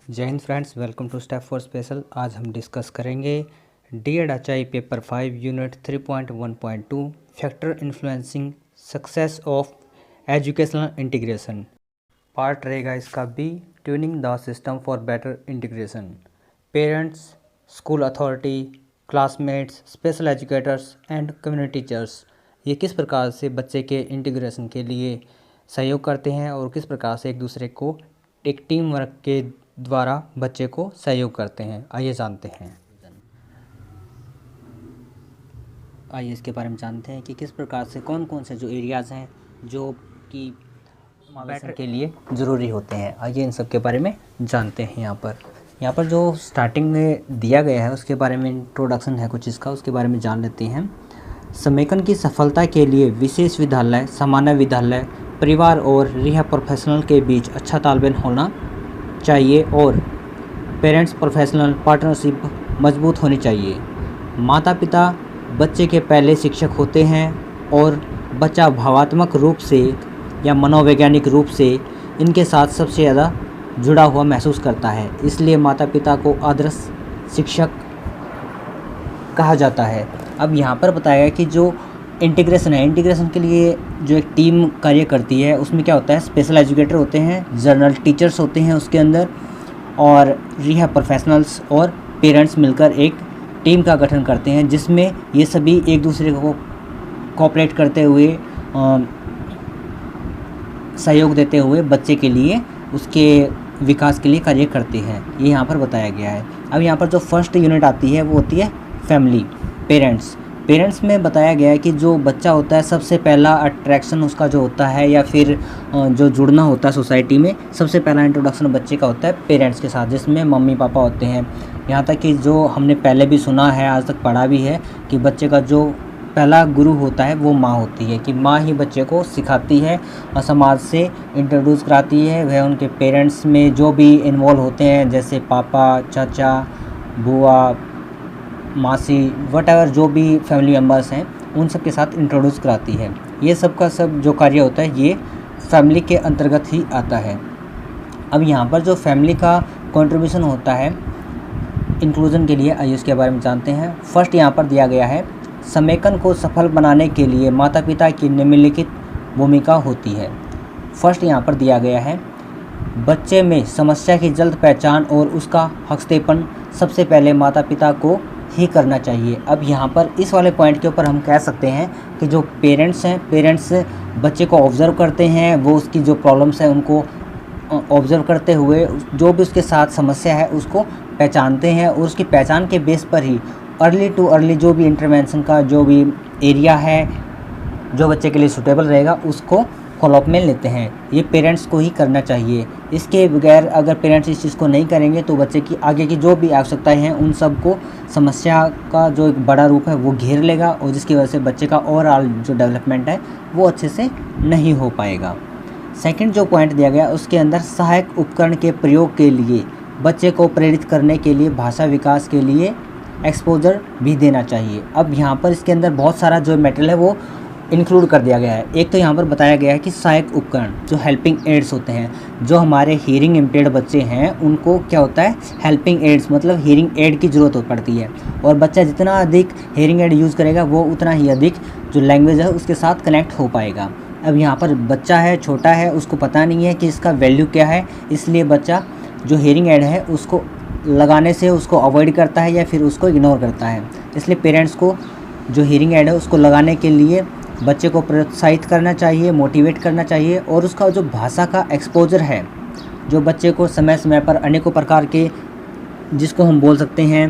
जय हिंद friends, welcome to step for special. आज हम डिस्कस करेंगे DEd HI paper 5 unit 3.1.2 factor influencing success of educational integration. Part रहेगा इसका B, tuning the system for better integration. Parents, school authority, classmates, special educators and community teachers ये किस प्रकार से बच्चे के इंटीग्रेशन के लिए सहयोग करते हैं और किस प्रकार से एक दूसरे को एक टीम वर्क के द्वारा बच्चे को सहयोग करते हैं। आइए जानते हैं। आइए इसके बारे में जानते हैं कि किस प्रकार से कौन कौन से जो एरियाज़ हैं जो कि बेटर के लिए ज़रूरी होते हैं। आइए इन सब के बारे में जानते हैं। यहाँ पर जो स्टार्टिंग में दिया गया है उसके बारे में इंट्रोडक्शन है कुछ इसका, उसके बारे में जान लेते हैं। समेकन की सफलता के लिए विशेष विद्यालय, सामान्य विद्यालय, परिवार और रिहा प्रोफेशनल के बीच अच्छा तालमेल होना चाहिए और पेरेंट्स प्रोफेशनल पार्टनरशिप मजबूत होनी चाहिए। माता पिता बच्चे के पहले शिक्षक होते हैं और बच्चा भावात्मक रूप से या मनोवैज्ञानिक रूप से इनके साथ सबसे ज़्यादा जुड़ा हुआ महसूस करता है। इसलिए माता पिता को आदर्श शिक्षक कहा जाता है। अब यहाँ पर बताया गया कि जो इंटीग्रेशन है, इंटीग्रेशन के लिए जो एक टीम कार्य करती है उसमें क्या होता है, स्पेशल एजुकेटर होते हैं, जनरल टीचर्स होते हैं उसके अंदर, और रिहा प्रोफेशनल्स और पेरेंट्स मिलकर एक टीम का गठन करते हैं जिसमें ये सभी एक दूसरे को कोऑपरेट करते हुए सहयोग देते हुए बच्चे के लिए उसके विकास के लिए कार्य करते हैं। ये यहाँ पर बताया गया है। अब यहाँ पर जो फर्स्ट यूनिट आती है वो होती है फैमिली, पेरेंट्स में बताया गया है कि जो बच्चा होता है सबसे पहला अट्रैक्शन उसका जो होता है या फिर जो जुड़ना होता है सोसाइटी में, सबसे पहला इंट्रोडक्शन बच्चे का होता है पेरेंट्स के साथ, जिसमें मम्मी पापा होते हैं। यहाँ तक कि जो हमने पहले भी सुना है, आज तक पढ़ा भी है कि बच्चे का जो पहला गुरु होता है वो माँ होती है, कि माँ ही बच्चे को सिखाती है और समाज से इंट्रोड्यूस कराती है। वह उनके पेरेंट्स में जो भी इन्वॉल्व होते हैं जैसे पापा, चाचा, बुआ, मासी, वटएवर जो भी फैमिली मेम्बर्स हैं उन सब के साथ इंट्रोड्यूस कराती है। ये सब का सब जो कार्य होता है ये फैमिली के अंतर्गत ही आता है। अब यहाँ पर जो फैमिली का कंट्रीब्यूशन होता है इंक्लूजन के लिए, आइए उसके बारे में जानते हैं। फर्स्ट यहाँ पर दिया गया है, समेकन को सफल बनाने के लिए माता पिता की निम्नलिखित भूमिका होती है। फर्स्ट यहाँ पर दिया गया है, बच्चे में समस्या की जल्द पहचान और उसका हस्तक्षेपण सबसे पहले माता पिता को ही करना चाहिए। अब यहाँ पर इस वाले पॉइंट के ऊपर हम कह सकते हैं कि जो पेरेंट्स हैं, पेरेंट्स बच्चे को ऑब्ज़र्व करते हैं, वो उसकी जो प्रॉब्लम्स हैं उनको ऑब्ज़र्व करते हुए जो भी उसके साथ समस्या है उसको पहचानते हैं और उसकी पहचान के बेस पर ही अर्ली टू अर्ली जो भी इंटरवेंशन का जो भी एरिया है जो बच्चे के लिए सूटेबल रहेगा उसको फॉलोअप में लेते हैं। ये पेरेंट्स को ही करना चाहिए। इसके बगैर अगर पेरेंट्स इस चीज़ को नहीं करेंगे तो बच्चे की आगे की जो भी आवश्यकताएं हैं उन सब को समस्या का जो एक बड़ा रूप है वो घेर लेगा और जिसकी वजह से बच्चे का ओवरऑल जो डेवलपमेंट है वो अच्छे से नहीं हो पाएगा। सेकंड जो पॉइंट दिया गया उसके अंदर सहायक उपकरण के प्रयोग के लिए बच्चे को प्रेरित करने के लिए भाषा विकास के लिए एक्सपोजर भी देना चाहिए। अब यहाँ पर इसके अंदर बहुत सारा जो मटेरियल है वो इंक्लूड कर दिया गया है। एक तो यहाँ पर बताया गया है कि सहायक उपकरण जो हेल्पिंग एड्स होते हैं, जो हमारे हीयरिंग इम्पेयर्ड बच्चे हैं उनको क्या होता है, हेल्पिंग एड्स मतलब हीयरिंग एड की ज़रूरत पड़ती है और बच्चा जितना अधिक हीयरिंग एड यूज़ करेगा वो उतना ही अधिक जो लैंग्वेज है उसके साथ कनेक्ट हो पाएगा। अब यहाँ पर बच्चा है, छोटा है, उसको पता नहीं है कि इसका वैल्यू क्या है, इसलिए बच्चा जो हीयरिंग एड है उसको लगाने से उसको अवॉइड करता है या फिर उसको इग्नोर करता है। इसलिए पेरेंट्स को जो हीयरिंग एड है उसको लगाने के लिए बच्चे को प्रोत्साहित करना चाहिए, मोटिवेट करना चाहिए और उसका जो भाषा का एक्सपोजर है जो बच्चे को समय समय पर अनेकों प्रकार के जिसको हम बोल सकते हैं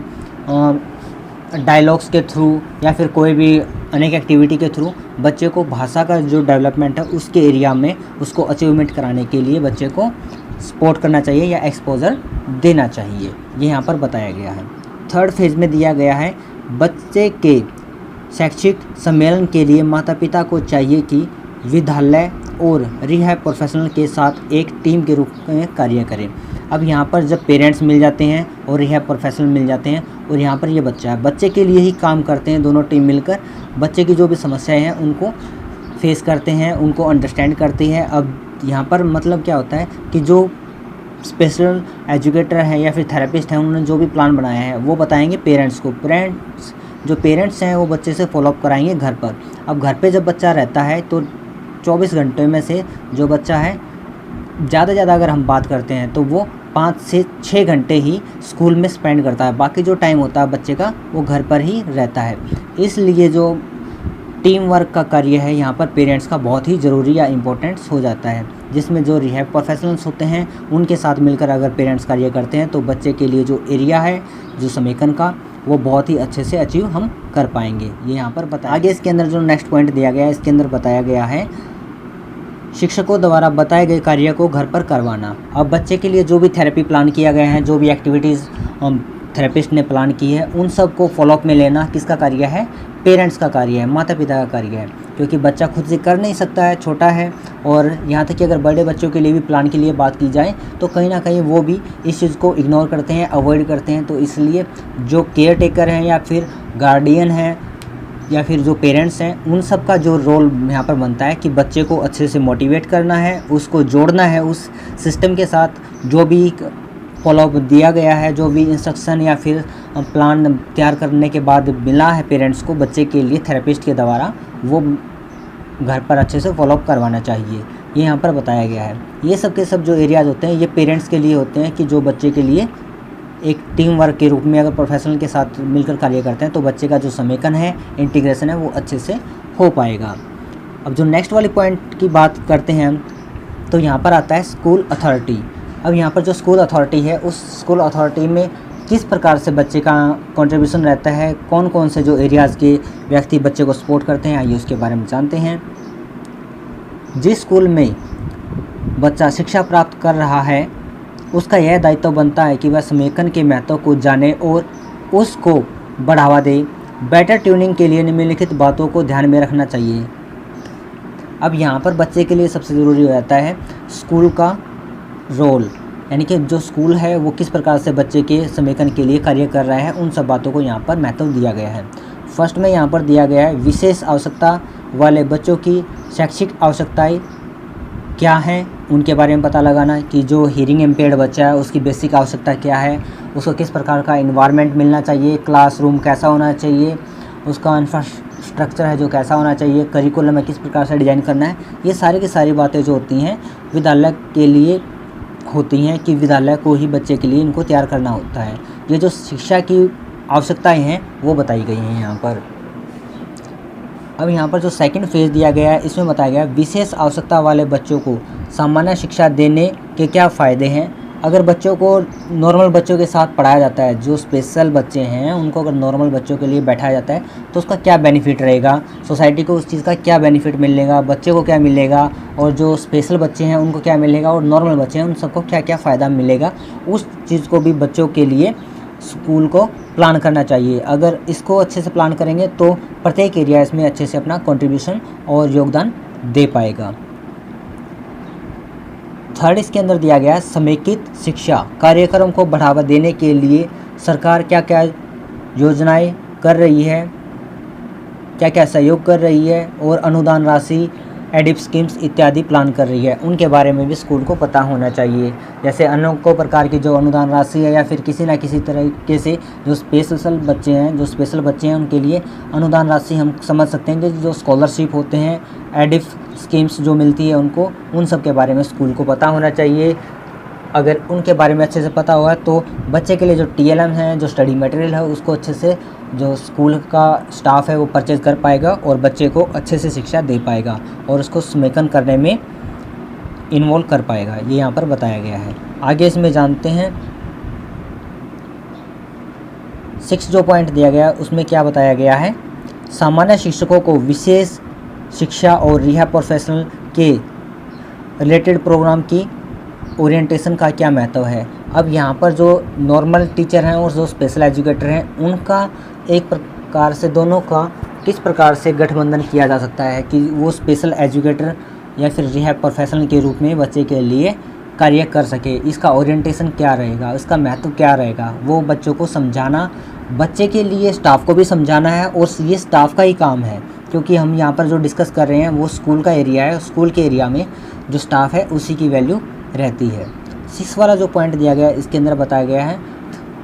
डायलॉग्स के थ्रू या फिर कोई भी अनेक एक्टिविटी के थ्रू बच्चे को भाषा का जो डेवलपमेंट है उसके एरिया में उसको अचीवमेंट कराने के लिए बच्चे को सपोर्ट करना चाहिए या एक्सपोजर देना चाहिए। ये यहाँ पर बताया गया है। थर्ड फेज में दिया गया है, बच्चे के शैक्षिक सम्मेलन के लिए माता पिता को चाहिए कि विद्यालय और रिहैब प्रोफेशनल के साथ एक टीम के रूप में कार्य करें। अब यहाँ पर जब पेरेंट्स मिल जाते हैं और रिहैब प्रोफेशनल मिल जाते हैं और यहाँ पर ये बच्चा है, बच्चे के लिए ही काम करते हैं, दोनों टीम मिलकर बच्चे की जो भी समस्याएं हैं उनको फेस करते हैं, उनको अंडरस्टैंड करते हैं। अब यहाँ पर मतलब क्या होता है कि जो स्पेशल एजुकेटर हैं या फिर थेरेपिस्ट हैं, उन्होंने जो भी प्लान बनाया है वो बताएंगे पेरेंट्स को। जो पेरेंट्स हैं वो बच्चे से फॉलोअप कराएंगे घर पर। अब घर पे जब बच्चा रहता है तो 24 घंटे में से जो बच्चा है, ज़्यादा से ज़्यादा अगर हम बात करते हैं तो वो 5 से 6 घंटे ही स्कूल में स्पेंड करता है। बाकी जो टाइम होता है बच्चे का वो घर पर ही रहता है। इसलिए जो टीम वर्क का कार्य है यहाँ पर पेरेंट्स का बहुत ही ज़रूरी या इम्पोर्टेंस हो जाता है, जिसमें जो रिहैब प्रोफेशनल्स होते हैं उनके साथ मिलकर अगर पेरेंट्स कार्य करते हैं तो बच्चे के लिए जो एरिया है जो समेकन का, वो बहुत ही अच्छे से अचीव हम कर पाएंगे। ये यहाँ पर बताया। आगे इसके अंदर जो नेक्स्ट पॉइंट दिया गया है, इसके अंदर बताया गया है शिक्षकों द्वारा बताए गए कार्य को घर पर करवाना। अब बच्चे के लिए जो भी थेरेपी प्लान किया गया है, जो भी एक्टिविटीज़ थेरेपिस्ट ने प्लान की है, उन सब को फॉलोअप में लेना किसका कार्य है? पेरेंट्स का कार्य है, माता पिता का कार्य है, क्योंकि बच्चा खुद से कर नहीं सकता है, छोटा है। और यहाँ तक कि अगर बड़े बच्चों के लिए भी प्लान के लिए बात की जाए तो कहीं ना कहीं वो भी इस चीज़ को इग्नोर करते हैं, अवॉइड करते हैं। तो इसलिए जो केयर टेकर हैं या फिर गार्डियन हैं या फिर जो पेरेंट्स हैं, उन सब का जो रोल यहाँ पर बनता है कि बच्चे को अच्छे से मोटिवेट करना है, उसको जोड़ना है उस सिस्टम के साथ। जो भी फॉलोअप दिया गया है, जो भी इंस्ट्रक्शन या फिर प्लान तैयार करने के बाद मिला है पेरेंट्स को बच्चे के लिए थेरेपिस्ट के द्वारा, वो घर पर अच्छे से फॉलोअप करवाना चाहिए। ये यहाँ पर बताया गया है। ये सब के सब जो एरियाज़ होते हैं ये पेरेंट्स के लिए होते हैं कि जो बच्चे के लिए एक टीम वर्क के रूप में अगर प्रोफेशनल के साथ मिलकर कार्य करते हैं तो बच्चे का जो समेकन है, इंटीग्रेशन है, वो अच्छे से हो पाएगा। अब जो नेक्स्ट वाली पॉइंट की बात करते हैं हम, तो यहाँ पर आता है स्कूल अथॉरिटी। अब यहाँ पर जो स्कूल अथॉरिटी है, उस स्कूल अथॉरिटी में किस प्रकार से बच्चे का कंट्रीब्यूशन रहता है, कौन कौन से जो एरियाज़ के व्यक्ति बच्चे को सपोर्ट करते हैं, आइए उसके बारे में जानते हैं। जिस स्कूल में बच्चा शिक्षा प्राप्त कर रहा है उसका यह दायित्व बनता है कि वह समेकन के महत्व को जाने और उसको बढ़ावा दे। बेटर ट्यूनिंग के लिए निम्नलिखित बातों को ध्यान में रखना चाहिए। अब यहाँ पर बच्चे के लिए सबसे ज़रूरी हो जाता है स्कूल का रोल, यानी कि जो स्कूल है वो किस प्रकार से बच्चे के समेकन के लिए कार्य कर रहा है, उन सब बातों को यहाँ पर महत्व दिया गया है। फर्स्ट में यहाँ पर दिया गया है विशेष आवश्यकता वाले बच्चों की शैक्षिक आवश्यकताएं क्या हैं, उनके बारे में पता लगाना कि जो हियरिंग इम्पेयर्ड बच्चा है उसकी बेसिक आवश्यकता क्या है, उसको किस प्रकार का इन्वायरमेंट मिलना चाहिए, क्लासरूम कैसा होना चाहिए, उसका इंफ्रास्ट्रक्चर है जो कैसा होना चाहिए, करिकुलम में किस प्रकार से डिज़ाइन करना है। ये सारी की सारी बातें जो होती हैं विद्यालय के लिए होती हैं कि विद्यालय को ही बच्चे के लिए इनको तैयार करना होता है। ये जो शिक्षा की आवश्यकताएं हैं वो बताई गई हैं यहाँ पर। अब यहाँ पर जो सेकंड फेज़ दिया गया है इसमें बताया गया है विशेष आवश्यकता वाले बच्चों को सामान्य शिक्षा देने के क्या फ़ायदे हैं। अगर बच्चों को नॉर्मल बच्चों के साथ पढ़ाया जाता है, जो स्पेशल बच्चे हैं उनको अगर नॉर्मल बच्चों के लिए बैठाया जाता है तो उसका क्या बेनिफिट रहेगा, सोसाइटी को उस चीज़ का क्या बेनिफिट मिलेगा, बच्चे को क्या मिलेगा, और जो स्पेशल बच्चे हैं उनको क्या मिलेगा, और नॉर्मल बच्चे हैं उन सबको क्या क्या फ़ायदा मिलेगा, उस चीज़ को भी बच्चों के लिए स्कूल को प्लान करना चाहिए। अगर इसको अच्छे से प्लान करेंगे तो प्रत्येक एरिया इसमें अच्छे से अपना कंट्रीब्यूशन और योगदान दे पाएगा। थर्ड इसके अंदर दिया गया है समेकित शिक्षा कार्यक्रम को बढ़ावा देने के लिए सरकार क्या क्या योजनाएं कर रही है, क्या क्या सहयोग कर रही है, और अनुदान राशि, एडिप स्कीम्स इत्यादि प्लान कर रही है, उनके बारे में भी स्कूल को पता होना चाहिए। जैसे अनेकों प्रकार की जो अनुदान राशि है या फिर किसी ना किसी तरीके से जो स्पेशल बच्चे हैं उनके लिए अनुदान राशि हम समझ सकते हैं कि जो स्कॉलरशिप होते हैं, एडिप स्कीम्स जो मिलती है उनको, उन सब के बारे में स्कूल को पता होना चाहिए। अगर उनके बारे में अच्छे से पता होगा तो बच्चे के लिए जो TLM है, जो स्टडी मटेरियल है, उसको अच्छे से जो स्कूल का स्टाफ है वो परचेज़ कर पाएगा और बच्चे को अच्छे से शिक्षा दे पाएगा और उसको समेकन करने में इन्वॉल्व कर पाएगा। ये यहाँ पर बताया गया है। आगे इसमें जानते हैं 6 जो पॉइंट दिया गया उसमें क्या बताया गया है। सामान्य शिक्षकों को विशेष शिक्षा और रिहैब प्रोफेशनल के रिलेटेड प्रोग्राम की ओरिएंटेशन का क्या महत्व है। अब यहाँ पर जो नॉर्मल टीचर हैं और जो स्पेशल एजुकेटर हैं उनका एक प्रकार से दोनों का किस प्रकार से गठबंधन किया जा सकता है कि वो स्पेशल एजुकेटर या फिर रिहैब प्रोफेशनल के रूप में बच्चे के लिए कार्य कर सके। इसका ओरिएंटेशन क्या रहेगा, इसका महत्व क्या रहेगा, वो बच्चों को समझाना, बच्चे के लिए स्टाफ को भी समझाना है और ये स्टाफ का ही काम है, क्योंकि हम यहाँ पर जो डिस्कस कर रहे हैं वो स्कूल का एरिया है। स्कूल के एरिया में जो स्टाफ है उसी की वैल्यू रहती है। 6 वाला जो पॉइंट दिया गया है इसके अंदर बताया गया है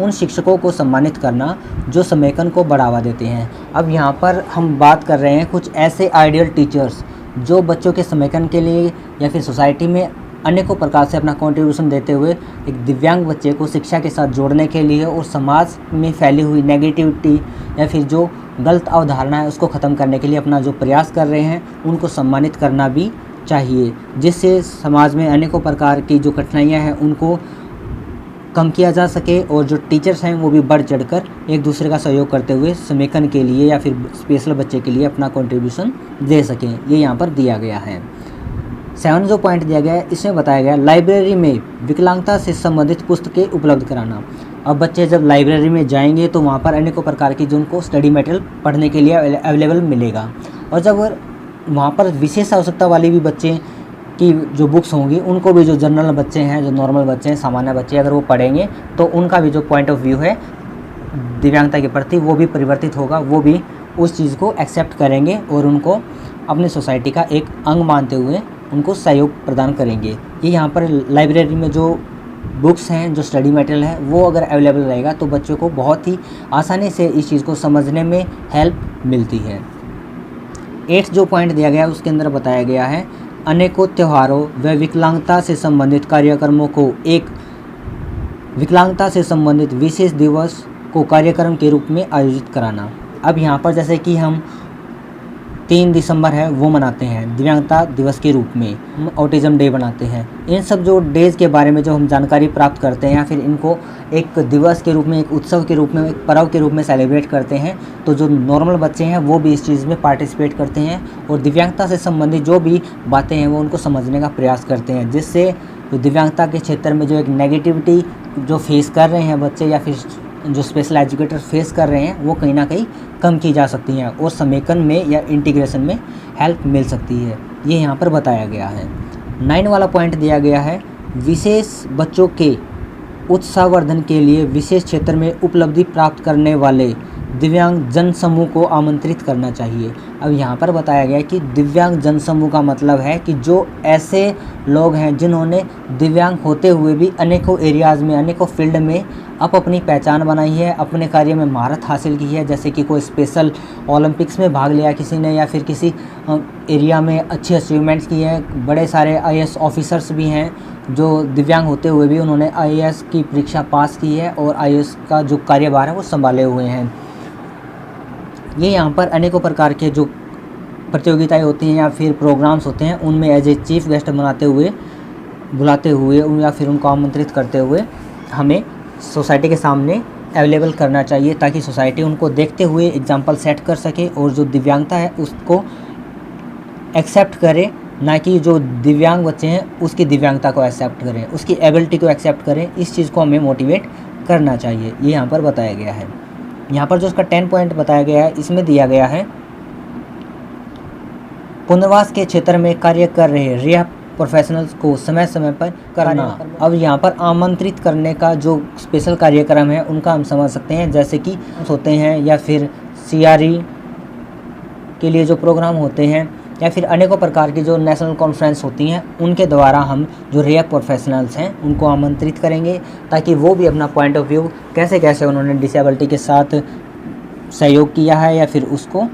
उन शिक्षकों को सम्मानित करना जो समेकन को बढ़ावा देते हैं। अब यहाँ पर हम बात कर रहे हैं कुछ ऐसे आइडियल टीचर्स जो बच्चों के समेकन के लिए या फिर सोसाइटी में अनेकों प्रकार से अपना कंट्रीब्यूशन देते हुए एक दिव्यांग बच्चे को शिक्षा के साथ जोड़ने के लिए और समाज में फैली हुई नेगेटिविटी या फिर जो गलत अवधारणा है उसको ख़त्म करने के लिए अपना जो प्रयास कर रहे हैं उनको सम्मानित करना भी चाहिए, जिससे समाज में अनेकों प्रकार की जो कठिनाइयाँ हैं उनको कम किया जा सके और जो टीचर्स हैं वो भी बढ़ चढ़कर एक दूसरे का सहयोग करते हुए समेकन के लिए या फिर स्पेशल बच्चे के लिए अपना कंट्रीब्यूशन दे सकें। ये यहाँ पर दिया गया है। 7 जो पॉइंट दिया गया है इसमें बताया गया लाइब्रेरी में विकलांगता से संबंधित पुस्तकें उपलब्ध कराना। अब बच्चे जब लाइब्रेरी में जाएंगे तो वहाँ पर अनेकों प्रकार की जो उनको स्टडी मटेरियल पढ़ने के लिए अवेलेबल मिलेगा, और जब वहाँ पर विशेष आवश्यकता वाले भी बच्चे की जो बुक्स होंगी उनको भी जो जनरल बच्चे हैं, जो नॉर्मल बच्चे हैं, सामान्य बच्चे अगर वो पढ़ेंगे तो उनका भी जो पॉइंट ऑफ व्यू है दिव्यांगता के प्रति वो भी परिवर्तित होगा, वो भी उस चीज़ को एक्सेप्ट करेंगे और उनको अपनी सोसाइटी का एक अंग मानते हुए उनको सहयोग प्रदान करेंगे। ये यहाँ पर लाइब्रेरी में जो बुक्स हैं, जो स्टडी मटेरियल है वो अगर अवेलेबल रहेगा तो बच्चों को बहुत ही आसानी से इस चीज़ को समझने में हेल्प मिलती है। 8 जो पॉइंट दिया गया है उसके अंदर बताया गया है अनेकों त्योहारों व विकलांगता से संबंधित कार्यक्रमों को एक विकलांगता से संबंधित विशेष दिवस को कार्यक्रम के रूप में आयोजित कराना। अब यहाँ पर जैसे कि हम 3 दिसंबर है वो मनाते हैं दिव्यांगता दिवस के रूप में, हम ऑटिज़म डे बनाते हैं। इन सब जो डेज़ के बारे में जो हम जानकारी प्राप्त करते हैं या फिर इनको एक दिवस के रूप में, एक उत्सव के रूप में, एक पर्व के रूप में सेलिब्रेट करते हैं, तो जो नॉर्मल बच्चे हैं वो भी इस चीज़ में पार्टिसिपेट करते हैं और दिव्यांगता से संबंधित जो भी बातें हैं वो उनको समझने का प्रयास करते हैं, जिससे जो दिव्यांगता के क्षेत्र में जो एक नेगेटिविटी जो फेस कर रहे हैं बच्चे या फिर जो स्पेशल एजुकेटर फेस कर रहे हैं वो कहीं ना कहीं कम की जा सकती हैं और समेकन में या इंटीग्रेशन में हेल्प मिल सकती है। ये यहाँ पर बताया गया है। 9 वाला पॉइंट दिया गया है विशेष बच्चों के उत्साहवर्धन के लिए विशेष क्षेत्र में उपलब्धि प्राप्त करने वाले दिव्यांग जन समूह को आमंत्रित करना चाहिए। अब यहाँ पर बताया गया है कि दिव्यांग जन समूह का मतलब है कि जो ऐसे लोग हैं जिन्होंने दिव्यांग होते हुए भी अनेकों एरियाज़ में, अनेकों फील्ड में अपनी पहचान बनाई है, अपने कार्य में महारत हासिल की है, जैसे कि कोई स्पेशल ओलंपिक्स में भाग लिया किसी ने या फिर किसी एरिया में अच्छी अचीवमेंट्स की है। बड़े सारे IAS ऑफिसर्स भी हैं जो दिव्यांग होते हुए भी उन्होंने IAS की परीक्षा पास की है और IAS का जो कार्यभार है वो संभाले हुए हैं। ये यहाँ पर अनेकों प्रकार के जो प्रतियोगिताएं होती हैं या फिर प्रोग्राम्स होते हैं उनमें एज ए चीफ गेस्ट बुलाते हुए या फिर उनको आमंत्रित करते हुए हमें सोसाइटी के सामने अवेलेबल करना चाहिए, ताकि सोसाइटी उनको देखते हुए एग्जाम्पल सेट कर सके और जो दिव्यांगता है उसको एक्सेप्ट करे, ना कि जो दिव्यांग बच्चे हैं उसकी दिव्यांगता को एक्सेप्ट करें, उसकी एबिलिटी को एक्सेप्ट करें। इस चीज़ को हमें मोटिवेट करना चाहिए। ये यहाँ पर बताया गया है। यहाँ पर जो उसका 10 पॉइंट बताया गया है इसमें दिया गया है पुनर्वास के क्षेत्र में कार्य कर रहे रिहा प्रोफेशनल्स को समय समय पर करना। अब यहाँ पर आमंत्रित करने का जो स्पेशल कार्यक्रम है उनका हम समझ सकते हैं, जैसे कि होते हैं या फिर CRE के लिए जो प्रोग्राम होते हैं या फिर अनेकों प्रकार की जो नेशनल कॉन्फ्रेंस होती हैं उनके द्वारा हम जो रिहा प्रोफेशनल्स हैं उनको आमंत्रित करेंगे, ताकि वो भी अपना पॉइंट ऑफ व्यू कैसे कैसे उन्होंने डिसेबिलिटी के साथ सहयोग किया है या फिर उसको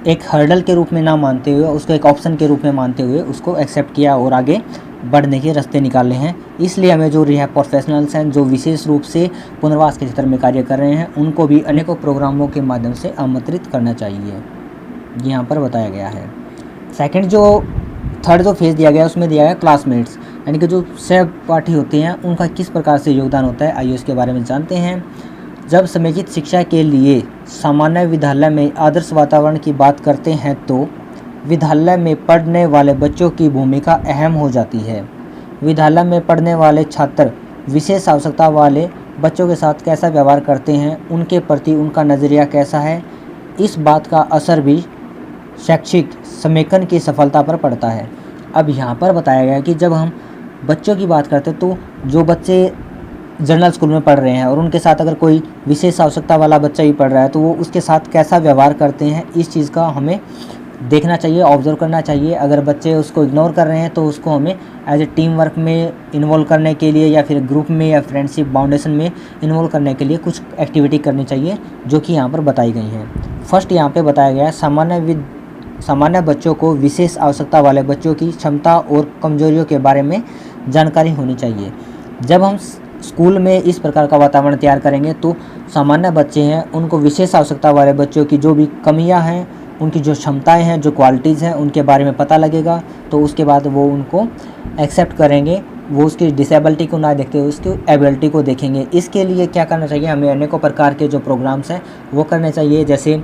एक हर्डल के रूप में ना मानते हुए उसको एक ऑप्शन के रूप में मानते हुए उसको एक्सेप्ट किया और आगे बढ़ने के रास्ते निकाले हैं। इसलिए हमें जो रिहा प्रोफेशनल्स हैं जो विशेष रूप से पुनर्वास के क्षेत्र में कार्य कर रहे हैं उनको भी अनेकों प्रोग्रामों के माध्यम से आमंत्रित करना चाहिए, यहाँ पर बताया गया है। सेकंड जो थर्ड जो फेज़ दिया गया है उसमें दिया गया क्लासमेट्स, यानी कि जो सहपाठी होते हैं उनका किस प्रकार से योगदान होता है, आइए उसके बारे में जानते हैं। जब समेकित शिक्षा के लिए सामान्य विद्यालय में आदर्श वातावरण की बात करते हैं तो विद्यालय में पढ़ने वाले बच्चों की भूमिका अहम हो जाती है। विद्यालय में पढ़ने वाले छात्र विशेष आवश्यकता वाले बच्चों के साथ कैसा व्यवहार करते हैं, उनके प्रति उनका नज़रिया कैसा है, इस बात का असर भी शैक्षिक समेकन की सफलता पर पड़ता है। अब यहाँ पर बताया गया कि जब हम बच्चों की बात करते हैं तो जो बच्चे जनरल स्कूल में पढ़ रहे हैं और उनके साथ अगर कोई विशेष आवश्यकता वाला बच्चा भी पढ़ रहा है तो वो उसके साथ कैसा व्यवहार करते हैं, इस चीज़ का हमें देखना चाहिए, ऑब्जर्व करना चाहिए। अगर बच्चे उसको इग्नोर कर रहे हैं तो उसको हमें एज ए टीम वर्क में इन्वॉल्व करने के लिए या फिर ग्रुप में या फ्रेंडशिप बाउंडेशन में इन्वॉल्व करने के लिए कुछ एक्टिविटी करनी चाहिए जो कि यहाँ पर बताई गई हैं। फर्स्ट यहाँ पे बताया गया है सामान्य बच्चों को विशेष आवश्यकता वाले बच्चों की क्षमता और कमजोरियों के बारे में जानकारी होनी चाहिए। जब हम स्कूल में इस प्रकार का वातावरण तैयार करेंगे तो सामान्य बच्चे हैं उनको विशेष आवश्यकता वाले बच्चों की जो भी कमियां हैं, उनकी जो क्षमताएं हैं, जो क्वालिटीज़ हैं, उनके बारे में पता लगेगा। तो उसके बाद वो उनको एक्सेप्ट करेंगे, वो उसकी डिसेबिलिटी को ना देखते हुए उसकी एबिलिटी को देखेंगे। इसके लिए क्या करना चाहिए, हमें अनेकों प्रकार के जो प्रोग्राम्स हैं वो करने चाहिए। जैसे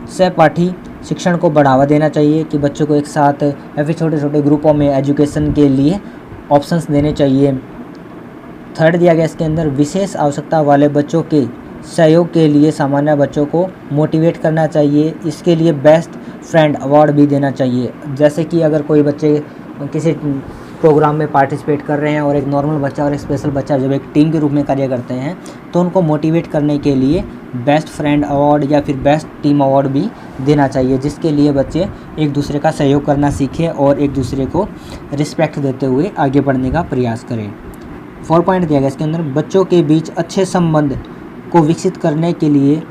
सहपाठी शिक्षण को बढ़ावा देना चाहिए कि बच्चों को एक साथ या फिर छोटे छोटे ग्रुपों में एजुकेशन के लिए ऑप्शंस देने चाहिए। थर्ड दिया गया इसके अंदर, विशेष आवश्यकता वाले बच्चों के सहयोग के लिए सामान्य बच्चों को मोटिवेट करना चाहिए। इसके लिए बेस्ट फ्रेंड अवार्ड भी देना चाहिए। जैसे कि अगर कोई बच्चे किसी प्रोग्राम में पार्टिसिपेट कर रहे हैं और एक नॉर्मल बच्चा और एक स्पेशल बच्चा जब एक टीम के रूप में कार्य करते हैं तो उनको मोटिवेट करने के लिए बेस्ट फ्रेंड अवार्ड या फिर बेस्ट टीम अवार्ड भी देना चाहिए, जिसके लिए बच्चे एक दूसरे का सहयोग करना सीखें और एक दूसरे को रिस्पेक्ट देते हुए आगे बढ़ने का प्रयास करें। 4 पॉइंट दिया गया इसके अंदर, बच्चों के बीच अच्छे संबंध को विकसित करने के लिए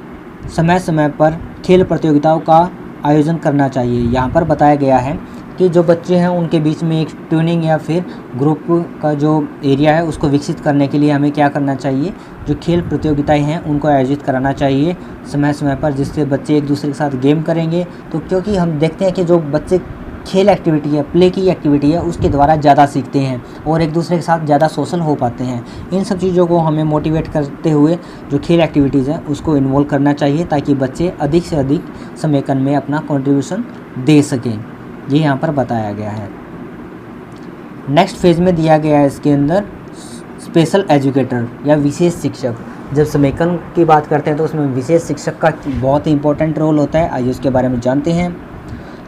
समय समय पर खेल प्रतियोगिताओं का आयोजन करना चाहिए। यहाँ पर बताया गया है कि जो बच्चे हैं उनके बीच में एक ट्यूनिंग या फिर ग्रुप का जो एरिया है उसको विकसित करने के लिए हमें क्या करना चाहिए, जो खेल प्रतियोगिताएं हैं उनको आयोजित कराना चाहिए समय समय पर, जिससे बच्चे एक दूसरे के साथ गेम करेंगे। तो क्योंकि हम देखते हैं कि जो बच्चे खेल एक्टिविटी है, प्ले की एक्टिविटी है, उसके द्वारा ज़्यादा सीखते हैं और एक दूसरे के साथ ज़्यादा सोशल हो पाते हैं। इन सब चीज़ों को हमें मोटिवेट करते हुए जो खेल एक्टिविटीज़ हैं उसको इन्वॉल्व करना चाहिए ताकि बच्चे अधिक से अधिक समेकन में अपना कंट्रीब्यूशन दे सकें। ये यहाँ पर बताया गया है। नेक्स्ट फेज में दिया गया है इसके अंदर स्पेशल एजुकेटर या विशेष शिक्षक। जब समेकन की बात करते हैं तो उसमें विशेष शिक्षक का बहुत ही इंपॉर्टेंट रोल होता है। आइए उसके बारे में जानते हैं।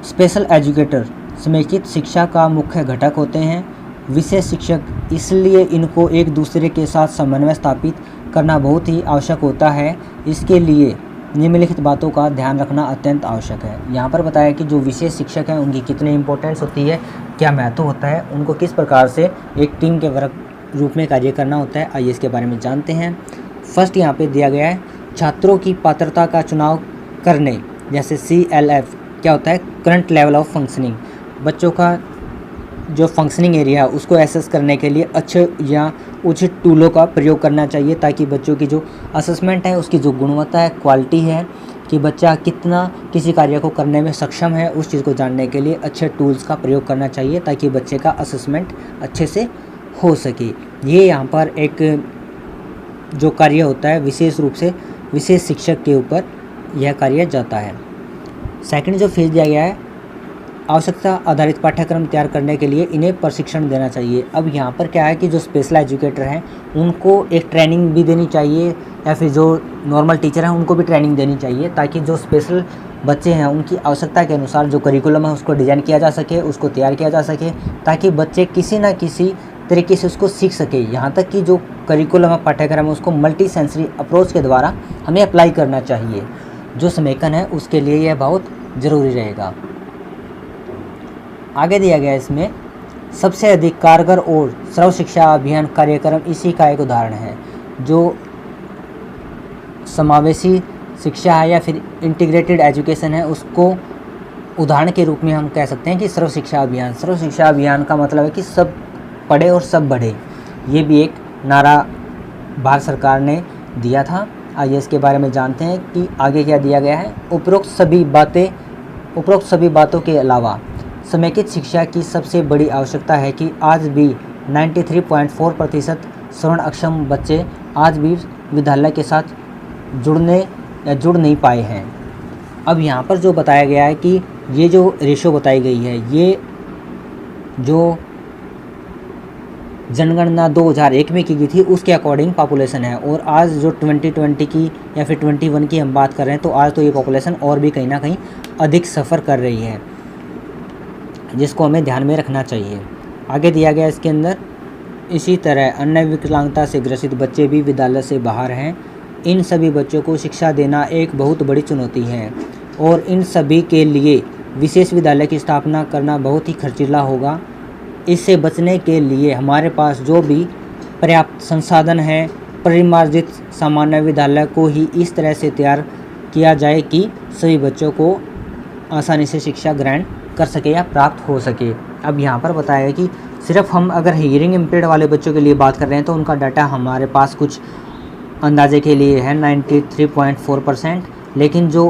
स्पेशल एजुकेटर समेकित शिक्षा का मुख्य घटक होते हैं। विशेष शिक्षक इसलिए इनको एक दूसरे के साथ समन्वय स्थापित करना बहुत ही आवश्यक होता है। इसके लिए निम्नलिखित बातों का ध्यान रखना अत्यंत आवश्यक है। यहाँ पर बताया कि जो विशेष शिक्षक हैं उनकी कितनी इंपॉर्टेंस होती है, क्या महत्व होता है, उनको किस प्रकार से एक टीम के वर्ग रूप में कार्य करना होता है। आइए इसके बारे में जानते हैं। फर्स्ट यहाँ पे दिया गया है छात्रों की पात्रता का चुनाव करने, जैसे CLF क्या होता है, करंट लेवल ऑफ फंक्शनिंग। बच्चों का जो फंक्शनिंग एरिया है उसको एसेस करने के लिए अच्छे या उचित टूलों का प्रयोग करना चाहिए ताकि बच्चों की जो असेसमेंट है उसकी जो गुणवत्ता है, क्वालिटी है कि बच्चा कितना किसी कार्य को करने में सक्षम है, उस चीज़ को जानने के लिए अच्छे टूल्स का प्रयोग करना चाहिए ताकि बच्चे का असेसमेंट अच्छे से हो सके। ये यहाँ पर एक जो कार्य होता है विशेष रूप से विशेष शिक्षक के ऊपर यह कार्य जाता है। सेकंड जो फेज दिया गया है, आवश्यकता आधारित पाठ्यक्रम तैयार करने के लिए इन्हें प्रशिक्षण देना चाहिए। अब यहाँ पर क्या है कि जो स्पेशल एजुकेटर हैं उनको एक ट्रेनिंग भी देनी चाहिए या फिर जो नॉर्मल टीचर हैं उनको भी ट्रेनिंग देनी चाहिए ताकि जो स्पेशल बच्चे हैं उनकी आवश्यकता के अनुसार जो करिकुलम है उसको डिज़ाइन किया जा सके, उसको तैयार किया जा सके ताकि बच्चे किसी न किसी तरीके से उसको सीख सके। यहाँ तक कि जो करिकुलम है, पाठ्यक्रम है, उसको मल्टी सेंसरी अप्रोच के द्वारा हमें अप्लाई करना चाहिए। जो समेकन है उसके लिए यह बहुत ज़रूरी रहेगा। आगे दिया गया इसमें सबसे अधिक कारगर और सर्व शिक्षा अभियान कार्यक्रम इसी का एक उदाहरण है। जो समावेशी शिक्षा है या फिर इंटीग्रेटेड एजुकेशन है उसको उदाहरण के रूप में हम कह सकते हैं कि सर्व शिक्षा अभियान। सर्व शिक्षा अभियान का मतलब है कि सब पढ़े और सब बढ़े। ये भी एक नारा भारत सरकार ने दिया था। आइए इसके बारे में जानते हैं कि आगे क्या दिया गया है। उपरोक्त सभी बातों के अलावा समेकित शिक्षा की सबसे बड़ी आवश्यकता है कि आज भी 93.4% श्रवण अक्षम बच्चे आज भी विद्यालय के साथ जुड़ नहीं पाए हैं। अब यहाँ पर जो बताया गया है कि ये जो रेशो बताई गई है ये जो जनगणना 2001 में की गई थी उसके अकॉर्डिंग पॉपुलेशन है और आज जो 2020 की या फिर 21 की हम बात कर रहे हैं तो आज तो ये पॉपुलेशन और भी कहीं ना कहीं अधिक सफ़र कर रही है, जिसको हमें ध्यान में रखना चाहिए। आगे दिया गया इसके अंदर, इसी तरह अन्य विकलांगता से ग्रसित बच्चे भी विद्यालय से बाहर हैं। इन सभी बच्चों को शिक्षा देना एक बहुत बड़ी चुनौती है और इन सभी के लिए विशेष विद्यालय की स्थापना करना बहुत ही खर्चीला होगा। इससे बचने के लिए हमारे पास जो भी पर्याप्त संसाधन है, परिमार्जित सामान्य विद्यालय को ही इस तरह से तैयार किया जाए कि सभी बच्चों को आसानी से शिक्षा ग्रहण कर सके या प्राप्त हो सके। अब यहाँ पर बताया है कि सिर्फ हम अगर हियरिंग इम्पेयर्ड वाले बच्चों के लिए बात कर रहे हैं तो उनका डाटा हमारे पास कुछ अंदाजे के लिए है 93.4%, लेकिन जो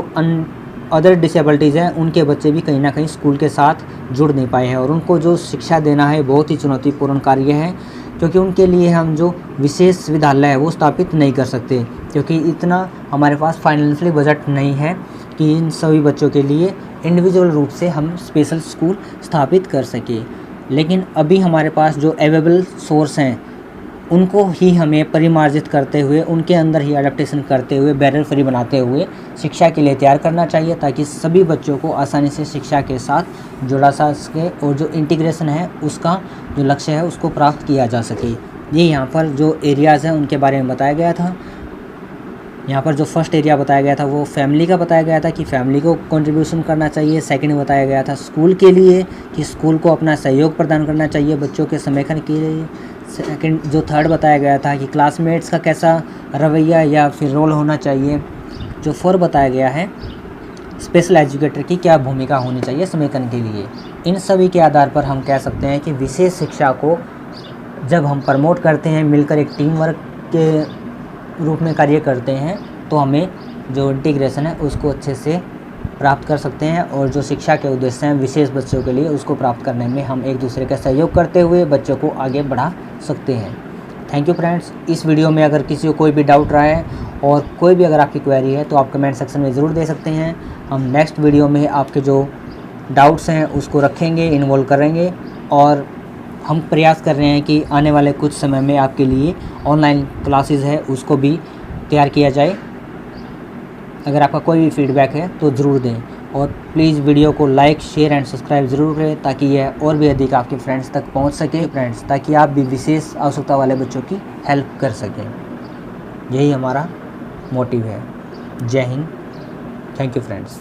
अदर डिसेबिलिटीज़ हैं उनके बच्चे भी कहीं ना कहीं स्कूल के साथ जुड़ नहीं पाए हैं और उनको जो शिक्षा देना है बहुत ही चुनौतीपूर्ण कार्य है, क्योंकि उनके लिए हम जो विशेष विद्यालय है वो स्थापित नहीं कर सकते, क्योंकि इतना हमारे पास फाइनेंशियली बजट नहीं है कि इन सभी बच्चों के लिए इंडिविजुअल रूप से हम स्पेशल स्कूल स्थापित कर सके। लेकिन अभी हमारे पास जो अवेलेबल सोर्स हैं उनको ही हमें परिमार्जित करते हुए, उनके अंदर ही एडेप्टेशन करते हुए, बैरियर फ्री बनाते हुए शिक्षा के लिए तैयार करना चाहिए, ताकि सभी बच्चों को आसानी से शिक्षा के साथ जुड़ा जा सके और जो इंटीग्रेशन है उसका जो लक्ष्य है उसको प्राप्त किया जा सके। ये यहाँ पर जो एरियाज़ हैं उनके बारे में बताया गया था। यहाँ पर जो फर्स्ट एरिया बताया गया था वो फैमिली का बताया गया था कि फैमिली को कंट्रीब्यूशन करना चाहिए। सेकंड बताया गया था स्कूल के लिए कि स्कूल को अपना सहयोग प्रदान करना चाहिए बच्चों के संरेखण के लिए। सेकंड जो थर्ड बताया गया था कि क्लासमेट्स का कैसा रवैया या फिर रोल होना चाहिए। जो फोर बताया गया है स्पेशल एजुकेटर की क्या भूमिका होनी चाहिए संरेखण के लिए। इन सभी के आधार पर हम कह सकते हैं कि विशेष शिक्षा को जब हम प्रमोट करते हैं, मिलकर एक टीम वर्क के रूप में कार्य करते हैं, तो हमें जो इंटीग्रेशन है उसको अच्छे से प्राप्त कर सकते हैं और जो शिक्षा के उद्देश्य हैं विशेष बच्चों के लिए उसको प्राप्त करने में हम एक दूसरे का सहयोग करते हुए बच्चों को आगे बढ़ा सकते हैं। Thank you friends. इस वीडियो में अगर किसी को कोई भी डाउट रहा है और कोई भी अगर आपकी क्वेरी है तो आप कमेंट सेक्शन में ज़रूर दे सकते हैं। हम नेक्स्ट वीडियो में आपके जो डाउट्स हैं उसको रखेंगे, इन्वॉल्व करेंगे और हम प्रयास कर रहे हैं कि आने वाले कुछ समय में आपके लिए ऑनलाइन क्लासेस है उसको भी तैयार किया जाए। अगर आपका कोई भी फीडबैक है तो ज़रूर दें और प्लीज़ वीडियो को लाइक, शेयर एंड सब्सक्राइब ज़रूर करें ताकि यह और भी अधिक आपके फ्रेंड्स तक पहुंच सके फ्रेंड्स, ताकि आप भी विशेष आवश्यकता वाले बच्चों की हेल्प कर सकें। यही हमारा मोटिव है। जय हिंद। Thank you friends.